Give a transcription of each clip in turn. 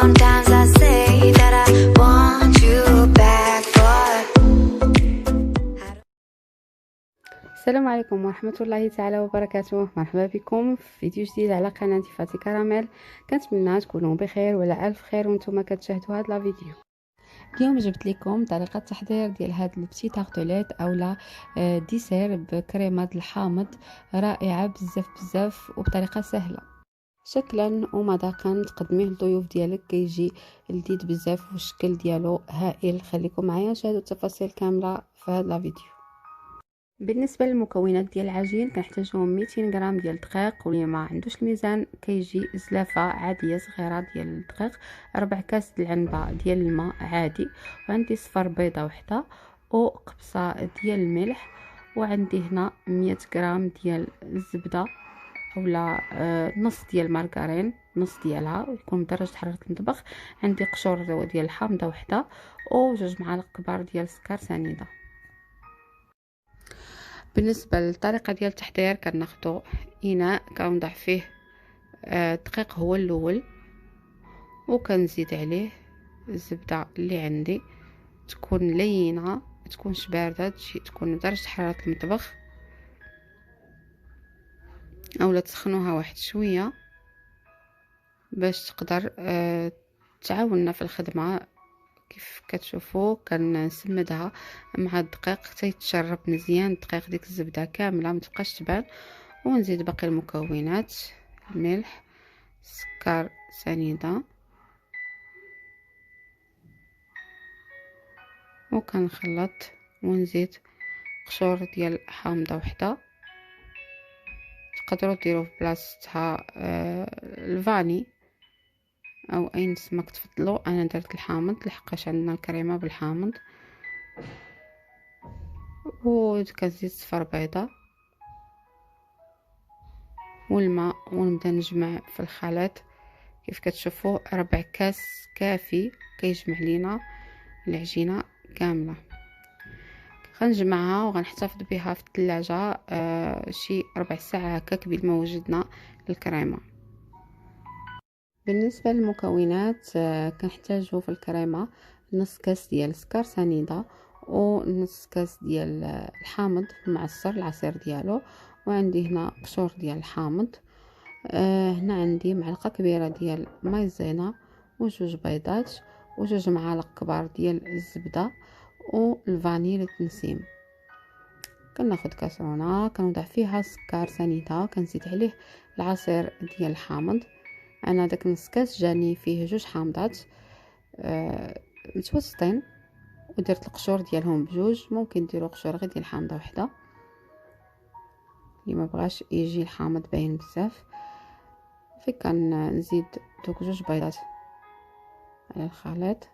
Sometimes I say that I want you back for. السلام عليكم ورحمة الله تعالى وبركاته. مرحبا بكم في فيديو جديد على قناة فاتي كراميل. كنتمنى تكونوا بخير وعلى الف خير وانتم كتشاهدوا هذا الفيديو. اليوم جبت لكم طريقه التحضير ديال هاد البتي تارتوليت اولا ديسير بكريمه الحامض، رائعه بزاف بزاف وبطريقه سهله. شكلا ومذاقا تقدميه للضيوف ديالك كيجي لذيذ بزاف والشكل ديالو هائل. خليكم معايا نشاهدوا التفاصيل كامله في هذا الفيديو. بالنسبه للمكونات ديال العجين كنحتاجو 200 غرام ديال الدقيق، واللي ما عندوش الميزان كيجي زلافه عاديه صغيره ديال الدقيق، 4 كاس العنبه ديال الماء عادي، وعندي صفر بيضه وحده وقبصه ديال الملح، وعندي هنا 100 غرام ديال الزبده اولا نص ديال المارغرين، نص ديالها يكون بدرجه حراره المطبخ، عندي قشور ديال الحامضه وحده وجوج معالق كبار ديال السكر سنيده. بالنسبه للطريقه ديال التحضير كناخذوا اناء كنضع فيه الدقيق هو الاول، وكنزيد عليه الزبده اللي عندي تكون لينه، تكونش بارده، تكون بدرجه حراره المطبخ اولا تسخنوها واحد شويه باش تقدر تعاوننا في الخدمه. كيف كتشوفوا كنسمدها مع الدقيق حتى يتشرب مزيان الدقيق، ديك الزبده كامله ما تبقاش تبان. ونزيد باقي المكونات، الملح، السكر سنيده، وكنخلط ونزيد قشور ديال حامضه وحده. تقدروا ديروا في بلاصتها الفاني او اي سمك تفضلوا. انا درت الحامض لحقاش عندنا الكريمه بالحامض. وكنزيد صفر بيضه والماء ونبدا نجمع في الخليط. كيف كتشوفوا 4 كاس كافي كيجمع لينا العجينه كامله. غنجمعها وغنحتفظ بها في الثلاجه شي 4 ساعات هكا قبل ما وجدنا الكريمه. بالنسبه للمكونات كنحتاجو في الكريمه نص كاس ديال السكر سنيده، ونص كاس ديال الحامض معصر العصير ديالو، وعندي هنا قشور ديال الحامض. هنا عندي معلقه كبيره ديال مايزينا وجوج بيضات وجوج معالق كبار ديال الزبده والفانيل التنسيم. كناخذ كاسرونه كنوضع فيها السكر سنيده، كنزيد عليه العصير ديال الحامض. انا داك نص كاس جاني فيه جوج حامضات متوسطين، ودرت القشور ديالهم بجوج. ممكن ديروا قشور غير ديال حامضه وحده اللي ما بغاش يجي الحامض باين بزاف. فين كنزيد دوك جوج بيضات على الخليط،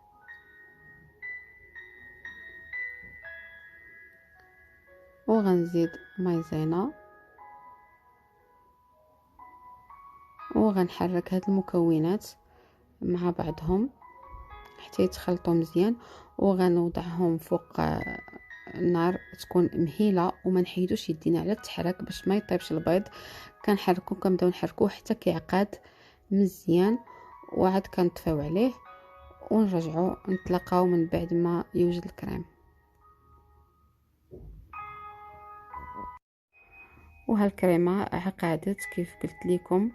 وغنزيد مايزينا، وغنحرك هاد المكونات مع بعضهم حتى يتخلطوا مزيان، وغنوضعهم فوق النار تكون مهيله وما نحيدوش يدينا على التحرك باش ما يطيبش البيض. كنبداو نحركوه حتى كيعقد مزيان، وعاد كنطفيو عليه ونرجعوا نتلاقاو من بعد ما يوجد الكريم. وهالكريمه عقدت كيف قلت لكم،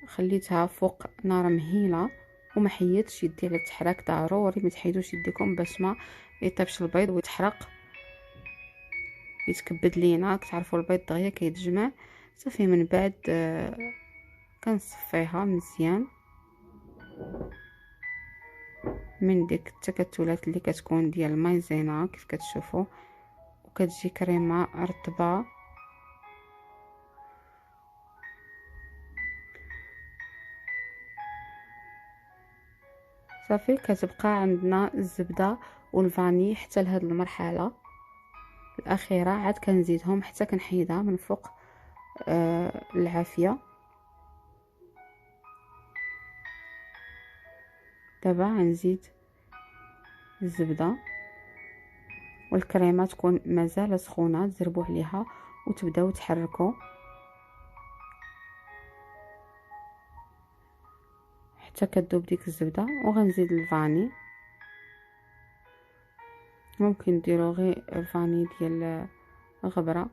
خليتها فوق نار مهيله وما حيدتش يدي على التحرك. ضروري ما تحيدوش يديكم باش ما يطيبش البيض ويتحرق يتكبد لينا. كتعرفوا البيض دغيا كيتجمع صافي. من بعد كنصفيها مزيان من ديك التكتلات اللي كتكون ديال المايزينا كيف كتشوفوا، وكتجي كريمه رطبه. صافي كتبقى عندنا الزبده والفاني حتى لهاد المرحله الاخيره. عاد كنزيدهم حتى كنحيدها من فوق العافيه. دابا غنزيد الزبده والكريمه تكون مازال سخونه، تزربوا عليها وتبداو تحركوا حتى كتذوب ديك الزبده. وغنزيد الفاني، ممكن ديروا غير الفاني ديال غبره.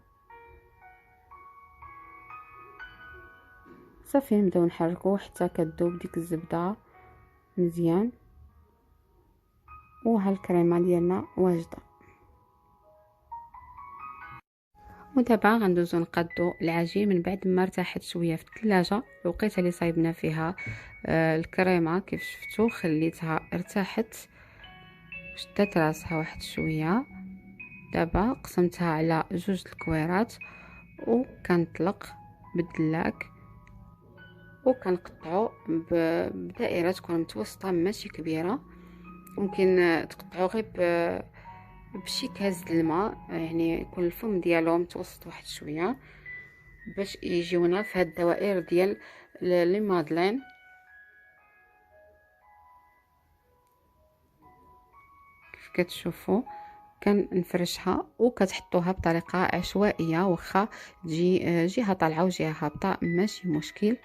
صافي نبداو نحركو حتى كتذوب ديك الزبده مزيان. وها الكريمه ديالنا واجده. ودابا غندوزو نقادو العجين من بعد ما ارتاحت شويه في الثلاجه. الوقيته اللي صايبنا فيها الكريمه كيف شفتوا خليتها ارتاحت، شدت راسها واحد شويه. دابا قسمتها على 2 الكويرات وكنطلق بالدلاك، وكنقطعو بدائره تكون متوسطه ماشي كبيره. ممكن تقطعو غير بشي كاس الماء، يعني يكون الفم ديالو متوسط واحد شويه باش يجيونا في هاد الدوائر ديال لي مادلين. كيف كتشوفوا كنفرشها وكتحطوها بطريقه عشوائيه، واخا تجي جهه طالعه وجهه هابطه ماشي مشكل.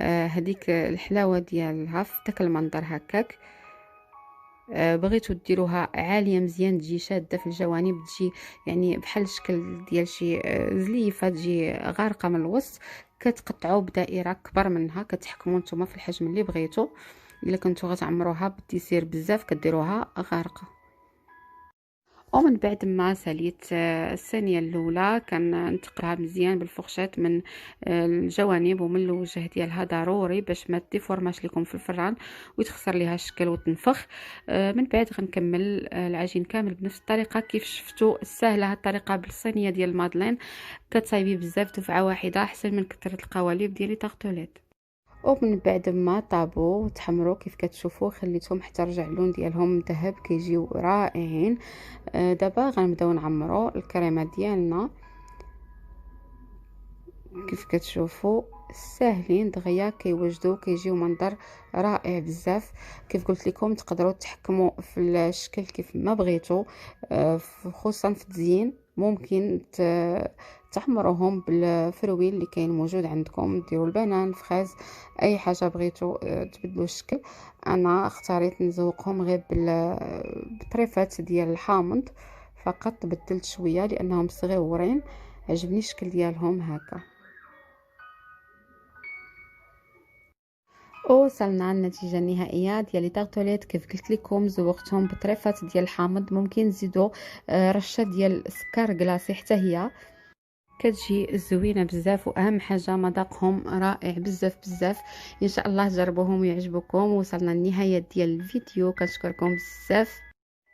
هذيك الحلاوه ديالها في داك المنظر هكاك. بغيتو ديروها عاليه مزيان تجي شاده في الجوانب، تجي يعني بحال الشكل ديال شي زليفه تجي غارقه من الوسط. كتقطعوا بدائره كبر منها، كتحكموا نتوما في الحجم اللي بغيتو. الا كنتو غتعمروها بالتيسير بزاف كديروها غارقه. ومن بعد ما ساليت الثانيه الاولى كنتقلها مزيان بالفرشات من الجوانب ومن الوجه ديالها، ضروري باش ما تديفورماش لكم في الفران ويتخسر ليها الشكل وتنفخ. من بعد غنكمل العجين كامل بنفس الطريقه. كيف شفتوا سهله هاد الطريقه بالصينيه ديال المادلين، كتصايبي بزاف دفعه واحده احسن من كثره القوالب ديال لي طارطوليت. ومن بعد ما طابوا وتحمروا كيف كتشوفوا خليتهم حتى رجع اللون ديالهم ذهب، كيجيو رائعين. دابا غنبداو نعمروا الكريمه ديالنا. كيف كتشوفوا ساهلين دغيا كيوجدوا كيجيو منظر رائع بزاف. كيف قلت لكم تقدروا تحكموا في الشكل كيف ما بغيتوا، خصوصا في التزيين. ممكن تحمروهم بالفروي اللي كاين موجود عندكم، ديروا البنان، فخاز، اي حاجه بغيتوا تبدلوا الشكل. انا اختاريت نزوقهم غير بطريفات ديال الحامض فقط، بدلت شويه لانهم صغيورين عجبني الشكل ديالهم هكا. وصلنا للنتيجه النهائيه ديال لي طارطوليت. كيف قلت لكم زوقتهم بطريفات ديال الحامض، ممكن تزيدوا رشه ديال السكر كلاصي حتى هي كتجي زوينه بزاف. واهم حاجه مذاقهم رائع بزاف بزاف. ان شاء الله جربوهم ويعجبكم. وصلنا للنهايه ديال الفيديو، كنشكركم بزاف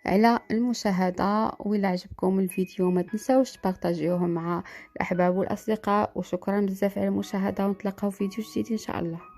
على المشاهده. وإلا عجبكم الفيديو ما تنساوش تبارطاجيوه مع الاحباب والاصدقاء. وشكرا بزاف على المشاهده، ونتلاقاو في فيديو جديد ان شاء الله.